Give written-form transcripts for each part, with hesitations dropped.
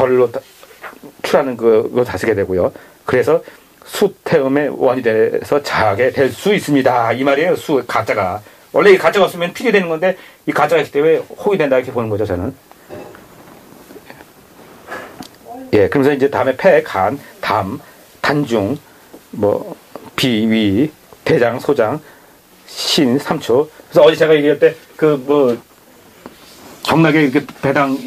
절로 출하는 그거 다스게 되고요. 그래서 수태음의 원이 돼서 자게 될 수 있습니다. 이 말이에요. 수 가짜가 원래 이 가짜가 없으면 필이 되는 건데 이 가짜가 있기 때문에 혹이 된다 이렇게 보는 거죠. 저는. 예, 그러면서 이제 다음에 폐, 간, 담, 단중, 뭐 비, 위, 대장, 소장, 신, 삼초. 그래서 어제 제가 얘기할 때 그 뭐 경락에 이렇게 배당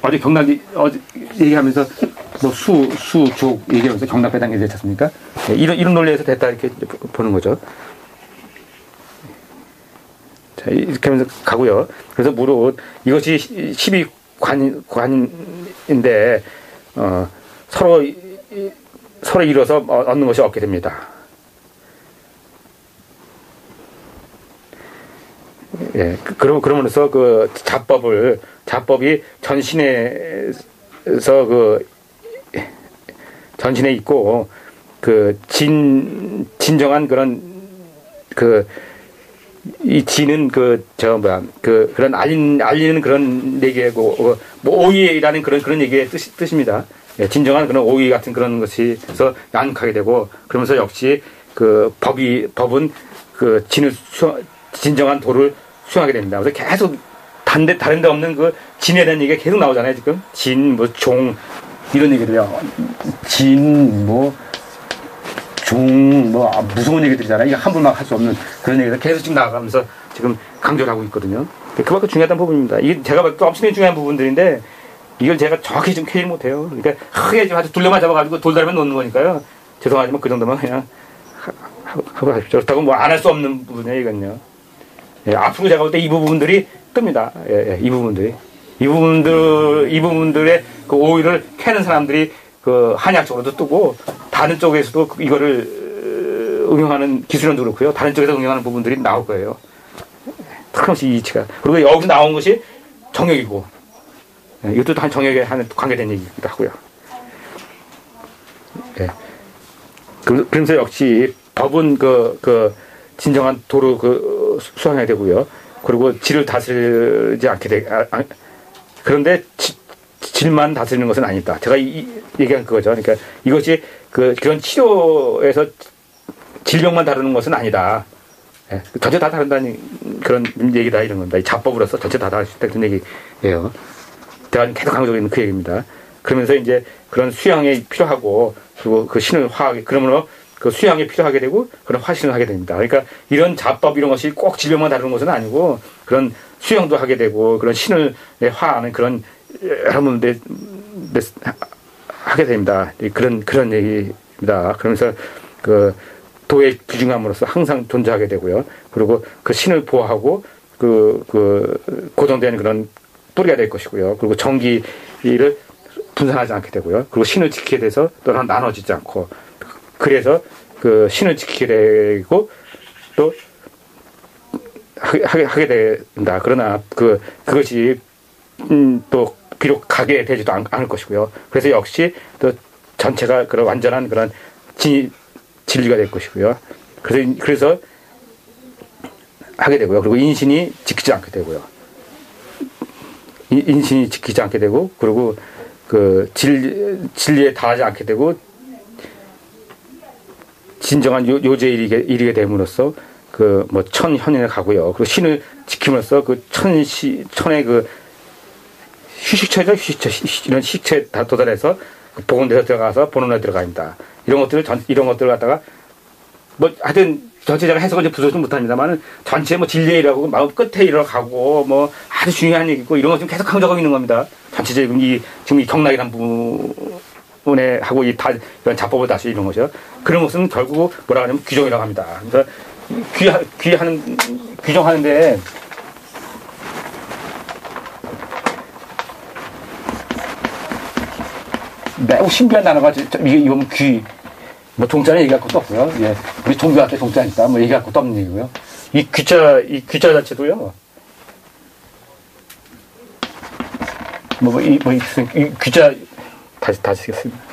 어제 경락 어제 얘기하면서 뭐 족 얘기하면서 경락 배당 얘기했지 않습니까? 예, 이런 논리에서 됐다 이렇게 보는 거죠. 자, 이렇게 하면서 가고요. 그래서 무릇 이것이 12관인데 서로 이뤄서 얻는 것이 없게 됩니다. 예, 그러면서 그 자법이 전신에 있고 그 진정한 그런 이 진은 그런 알리는 그런 얘기고 뭐 오이라는 그런 얘기의 뜻입니다. 예, 진정한 그런 오이 같은 그런 것이서 양육하게 되고 그러면서 역시 그 법은 그 진정한 도를 수행하게 됩니다. 그래서 계속 다른 데 없는 그 진에 대한 얘기가 계속 나오잖아요. 지금 진, 뭐 종 이런 얘기들이요. 진, 뭐 종, 뭐 무서운 얘기들이잖아요. 이게 함부로 막 할 수 없는 그런 얘기가 계속 지금 나가면서 지금 강조를 하고 있거든요. 그만큼 중요한 부분입니다. 이게 제가 봐도 엄청나게 중요한 부분들인데 이걸 제가 정확히 좀 캐지 못해요. 그러니까 크게 좀 아주 둘러만 잡아가지고 돌다리만 놓는 거니까요. 죄송하지만 그 정도만 그냥 하고 하십시오. 그렇다고 뭐 안 할 수 없는 부분이에요, 이건요. 예, 앞으로 제가 볼 때 이 부분들이 뜹니다. 예, 이 부분들의 그 오이를 캐는 사람들이 그 한약적으로도 뜨고 다른 쪽에서도 이거를 응용하는 기술원도 그렇고요. 다른 쪽에서 응용하는 부분들이 나올 거예요. 틀림없이 이 이치가. 그리고 여기서 나온 것이 정역이고, 예, 이것도 한 정역에 관계된 얘기기도 하고요. 예. 그러면서 역시 법은 진정한 도로 수행해야 되고요. 그리고 질을 다스리지 않게 그런데 질만 다스리는 것은 아니다. 제가 얘기한 그거죠. 그러니까 이것이 그런 치료에서 질병만 다루는 것은 아니다. 예, 전체 다 다룬다는 그런 얘기다 이런 겁니다. 이 자법으로서 전체 다 다룰 수 있다 그런 얘기예요. 제가 계속 강조하고 있는 그 얘기입니다. 그러면서 이제 그런 수양이 필요하고 그리고 그 신을 화하게 그러므로 그 수양이 필요하게 되고 그런 화신을 하게 됩니다. 그러니까 이런 자법 이런 것이 꼭 질병만 다루는 것은 아니고 그런 수양도 하게 되고 그런 신을 화하는 그런 여러분들 하게 됩니다. 그런 얘기입니다. 그러면서 그 도의 귀중함으로써 항상 존재하게 되고요. 그리고 그 신을 보호하고 고정되는 그런 뿌리가 될 것이고요. 그리고 정기를 분산하지 않게 되고요. 그리고 신을 지키게 돼서 또 나눠지지 않고 그래서 그 신을 지키게 되고 또 하게 된다. 그러나 그것이 또 비록 가게 되지도 않을 것이고요. 그래서 역시 또 전체가 그런 완전한 그런 진리가 될 것이고요. 그래서 하게 되고요. 그리고 인신이 지키지 않게 되고요. 인신이 지키지 않게 되고 그리고 그 진리에 달하지 않게 되고 진정한 요제에 이르게 됨으로써 그 뭐 천현에 가고요. 그리고 신을 지킴으로써 그 천의 그 휴식처죠. 이런 휴식처에 다 도달해서 그 복원돼서 들어가서 본원에 들어갑니다. 이런 것들을 갖다가 뭐 하여튼 전체적으로 해석을 부수지 못합니다만은 전체 뭐 진리라고 마음 끝에 이뤄가고 뭐 아주 중요한 얘기고 이런 거 지금 계속 강조하고 있는 겁니다. 전체적으로 지금 이 경락이라는 부분에 하고 이런 자법을 다시 이런 거죠. 그런 것은 결국 뭐라 하냐면 규정이라고 합니다. 그래서 규정하는데 매우 신비한 단어가 이건 뭐 동자는 얘기할 것도 없고요. 예, 우리 종교할 때 동자니까 뭐 얘기할 것도 없는 얘기고요. 이 귀자 자체도요. 이 귀자 다시 쓰겠습니다.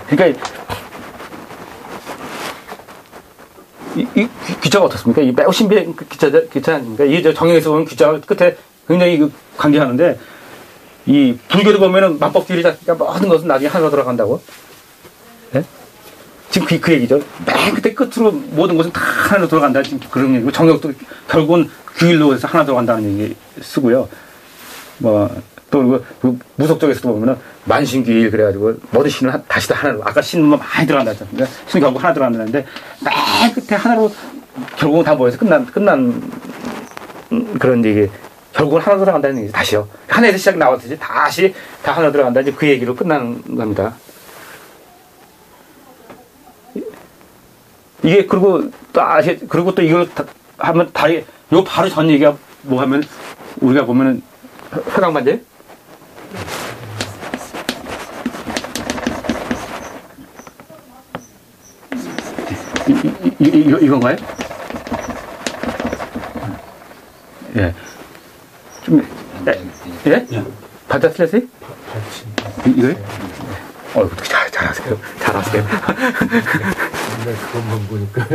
그러니까 이 귀자가 어떻습니까? 이 매우 신비한 귀자 아닙니까? 이 정형에서 보면 귀자가 끝에 굉장히 관계하는데, 이 불교도 보면은 만법규율이 작니까 모든 것은 나중에 하나로 들어간다고. 예? 지금 그 얘기죠. 맨 끝에 끝으로 모든 것은 다 하나로 들어간다. 지금 그런 얘기고, 정형도 결국은 규율로 해서 하나 들어간다는 얘기 쓰고요. 또 그 무속 쪽에서도 보면은 만신규율 그래가지고 모든 신은 다시 다 하나로, 아까 신은 많이 들어간다 했잖아요. 신은 결국 하나 들어간다는데 맨 끝에 하나로 결국은 다 모여서 끝난 그런 얘기. 결국은 하나 들어간다는 얘기죠. 다시요. 하나에서 시작 나왔듯이 다시 다 하나 들어간다. 이제 그 얘기로 끝나는 겁니다. 이게 그리고 또 이걸 하면 요 바로 전 얘기가 뭐 하면 우리가 보면은 회광반제? 이건가요? 예. 좀, 예? 발자 틀렸어요? 이거요? 어떻게 잘하세요. 잘하세요. 맨날 그것만 보니까.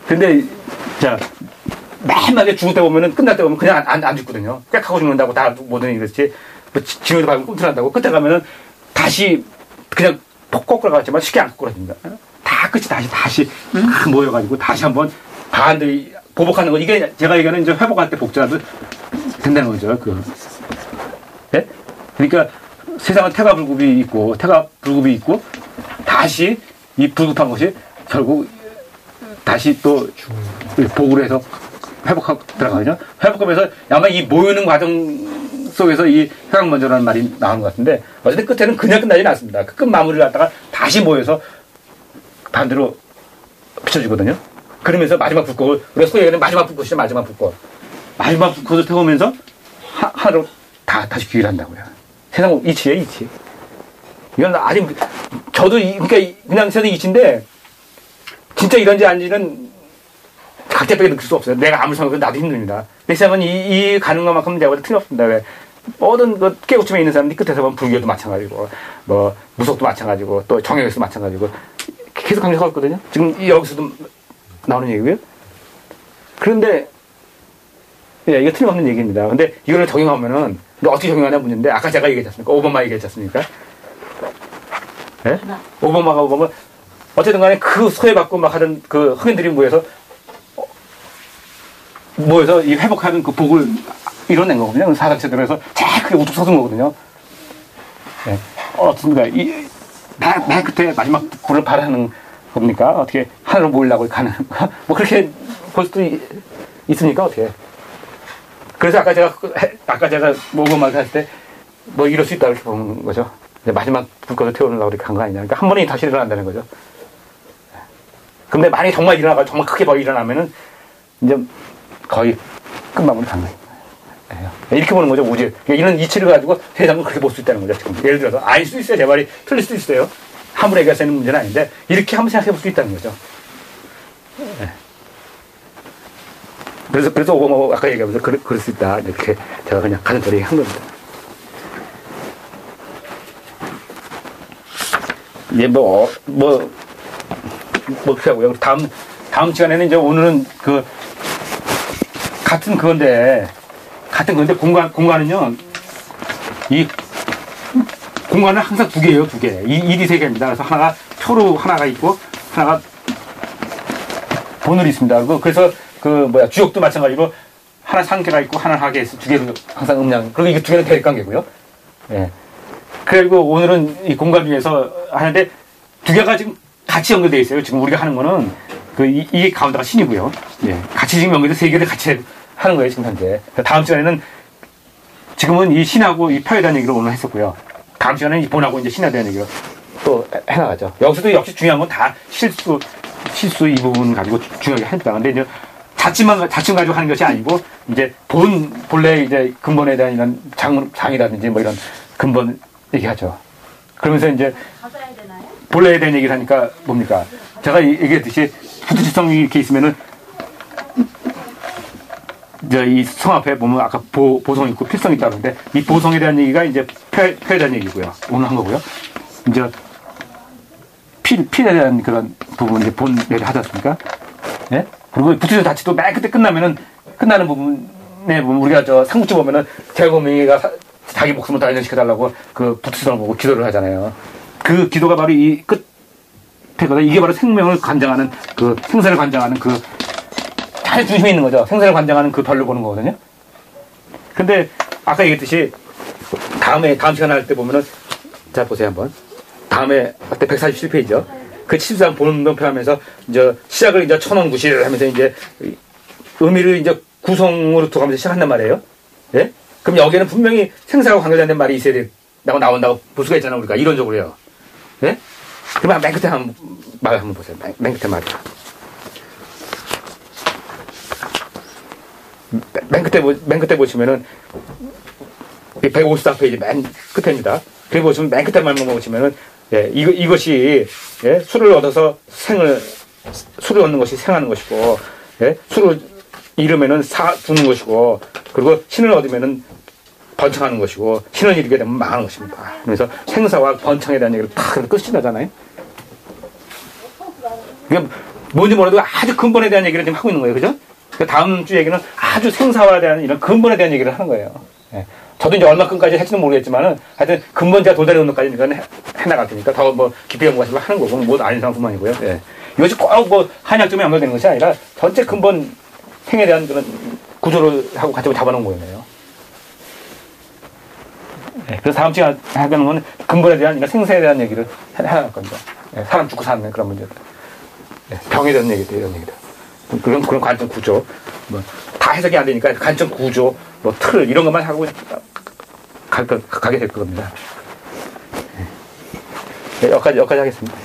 근데, 자, 맨날 죽을 때 보면은, 끝날 때 보면 그냥 안 죽거든요. 꽥 하고 죽는다고 다 뭐든 이랬지. 지면도 밟으면 꿈틀한다고. 끝에 가면은 다시 그냥 거꾸로가지만 쉽게 안 거꾸로집니다. 다 끝이 다시 다 모여가지고 다시 한번 반대 보복하는 거. 이게 제가 얘기하는 이제 회복할 때 복제라도 된다는 거죠. 예? 그러니까 세상은 태가불급이 있고 다시 이 불급한 것이 결국 다시 또 복을 해서 회복하고 들어가거든요. 회복하면서 아마 이 모이는 과정 속에서 이 회광번제라는 말이 나오는 것 같은데, 어쨌든 끝에는 그냥 끝나지 않습니다. 그 끝 마무리를 갖다가 다시 모여서 반대로 비춰주거든요. 그러면서 마지막 불꽃을, 우리가 소위 얘기하는 마지막 불꽃이죠. 마지막 불꽃을 태우면서 하나로 다시 귀일한다고요. 세상 이치예요, 이치. 이건 아직, 저도, 그러니까 그냥 세상 이치인데, 진짜 이런지 아닌지는 각자밖에 느낄 수 없어요. 내가 아무리 생각해도 나도 힘듭니다. 내 세상은 이 가는 것만큼은 내가 틀림없습니다. 왜? 모든 그 깨우침에 있는 사람들이 끝에서 보면 불교도 마찬가지고, 무속도 마찬가지고, 또 정형에서도 마찬가지고, 계속 강조하고 있거든요. 지금 여기서도 나오는 얘기고요. 그런데, 예, 이거 틀림없는 얘기입니다. 근데 이거를 적용하면은, 어떻게 적용하냐 문제인데, 아까 제가 얘기했지 않습니까? 오바마 얘기했지 않습니까? 예? 오바마가 보면, 어쨌든 간에 그 소외받고 막 하던 그 흑인들이 모여서 이 회복하는 그 복을 이뤄낸 거거든요. 사상체대로 해서 제일 크게 우뚝 솟은 거거든요. 예. 어떻습니까? 맨 끝에 마지막 불을 발하는 겁니까? 어떻게 하늘로 모이려고 가는, 뭐 그렇게 볼 수도 있습니까? 어떻게. 그래서 아까 제가 오바마를 할 때 뭐 이럴 수 있다 이렇게 보는 거죠. 마지막 불꽃을 태우려고 이렇게 간 거 아니냐. 그러니까 한 번에 다시 일어난다는 거죠. 근데 만약에 정말 일어나가 정말 크게 일어나면은 이제 거의 끝마무리 간 거예요. 이렇게 보는 거죠, 우주. 이런 이치를 가지고 세상을 그렇게 볼 수 있다는 거죠, 지금. 예를 들어서, 아닐 수도 있어요, 제 말이. 틀릴 수도 있어요. 함부로 얘기할 수 있는 문제는 아닌데, 이렇게 한번 생각해 볼 수 있다는 거죠. 네. 그래서 오바마 아까 얘기하면서 그럴 수 있다. 이렇게 제가 그냥 가는 대로 얘기한 겁니다. 이제 그렇게 하고요. 다음 시간에는 이제 오늘은 같은 건데 공간은요, 이 공간은 항상 두 개예요, 두 개. 일이 세 개입니다. 그래서 하나가 표로 하나가 있고, 하나가 본울이 있습니다. 그래서 주역도 마찬가지로 하나 상계가 있고, 하나 하계 있어. 두 개로 항상 음량. 그리고 이게 두 개는 대립관계고요. 예. 그리고 오늘은 이 공간 중에서 하는데, 두 개가 지금 같이 연결되어 있어요. 지금 우리가 하는 거는, 이게 가운데가 신이고요. 예. 같이 지금 연결돼서 세 개를 같이 하는 거예요, 지금 현재. 다음 시간에는, 지금은 이 신하고 이 표에 대한 얘기를 오늘 했었고요. 다음 시간에는 이 본하고 이제 신에 대한 얘기를 또 해나가죠. 여기서도 역시 중요한 건 다 실수 이 부분 가지고 중요하게 합니다. 근데 이제 자칭 가지고 하는 것이 아니고, 이제 본래 이제 근본에 대한 이런 장이라든지 뭐 이런 근본 얘기하죠. 그러면서 이제, 본래에 대한 얘기를 하니까 뭡니까? 제가 얘기했듯이 부두지성이 이렇게 있으면은, 이제 이 성 앞에 보면 아까 보성 있고 필성 있다고 하는데, 이 보성에 대한 얘기가 이제 표에 대한 얘기고요. 오늘 한 거고요. 이제 필에 대한 그런 부분 이제 본래를 하지 않습니까? 예? 그리고 부처 자체도 맨 그때 끝나는 부분에 보면 우리가 저 삼국지 보면은 대범이가 자기 목숨을 단련시켜달라고 그 부처를 보고 기도를 하잖아요. 그 기도가 바로 이 끝에거든. 이게 바로 생명을 관장하는 그 생사를 관장하는 그 잘 중심에 있는 거죠. 생사를 관장하는 그 별로 보는 거거든요. 근데 아까 얘기했듯이 다음 시간 할 때 보면은 자 보세요 한번. 다음에 그때 147페이지죠. 그 73 본론표 하면서 이제 시작을 이제 천원구실 하면서 이제 의미를 이제 구성으로 들어가면서 시작한단 말이에요. 예? 그럼 여기에는 분명히 생사와 관계되는 말이 있어야 된다고 나온다고 볼 수가 있잖아요. 우리가 이론적으로요. 예? 그러면 맨 끝에 말 한번 보세요. 맨 끝에 말이야. 맨 끝에 보시면은 154페이지 맨 끝에입니다. 그리고 보시면 맨 끝에 말만 보시면은 예, 이것이 예, 술을 얻어서 술을 얻는 것이 생하는 것이고 예, 술을 잃으면은 죽는 것이고 그리고 신을 얻으면은 번창하는 것이고 신을 잃게 되면 망하는 것입니다. 그래서 생사와 번창에 대한 얘기를 다 끝이 나잖아요. 그러니까 뭔지 몰라도 아주 근본에 대한 얘기를 지금 하고 있는 거예요. 그죠? 다음 주 얘기는 아주 생사와 대한 이런 근본에 대한 얘기를 하는 거예요. 예. 저도 이제 얼마큼까지 할지는 모르겠지만은 하여튼 근본 제가 도달해 오는 까지 이건 해나갈 테니까 더 뭐 깊이 연구하시고 하는 거고 뭐 아닌 상뿐만이고요. 예. 이것이 꼭 뭐 한약점에 연결되는 것이 아니라 전체 근본 생에 대한 그런 구조를 하고 같이 잡아놓은 거예요. 예. 그래서 다음 시간에 하는 건 근본에 대한 이런 생사에 대한 얘기를 해나갈 겁니다. 예. 사람 죽고 사는 그런 문제들. 예. 병에 대한 얘기들 이런 얘기들. 그런 관점 구조, 뭐, 다 해석이 안 되니까 관점 구조, 뭐, 틀, 이런 것만 하고 가게 될 겁니다. 네, 여기까지 하겠습니다.